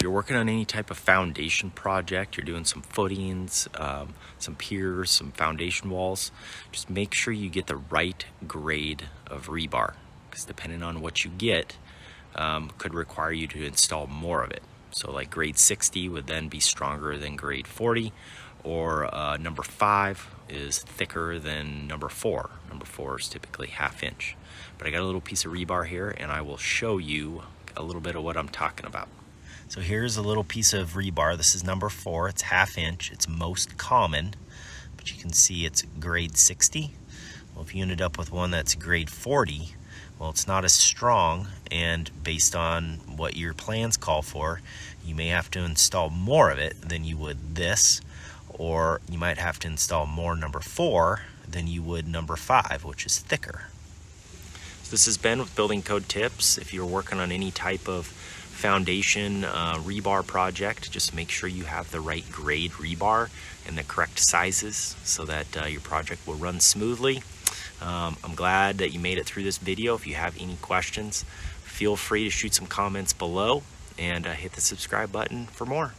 If you're working on any type of foundation project, you're doing some footings, some piers, some foundation walls, just make sure you get the right grade of rebar, because depending on what you get, could require you to install more of it. So like grade 60 would then be stronger than grade 40, or number 5 is thicker than number 4. Number 4 is typically 1/2 inch. But I got a little piece of rebar here, and I will show you a little bit of what I'm talking about. So here's a little piece of rebar. This is number 4. It's 1/2 inch. It's most common, but you can see it's grade 60. Well, if you ended up with one that's grade 40, well, it's not as strong, and based on what your plans call for, you may have to install more of it than you would this, or you might have to install more number 4 than you would number 5, which is thicker. So this has been with Building Code Tips. If you're working on any type of foundation rebar project, just make sure you have the right grade rebar and the correct sizes so that your project will run smoothly. I'm glad that you made it through this video. If you have any questions, feel free to shoot some comments below, and hit the subscribe button for more.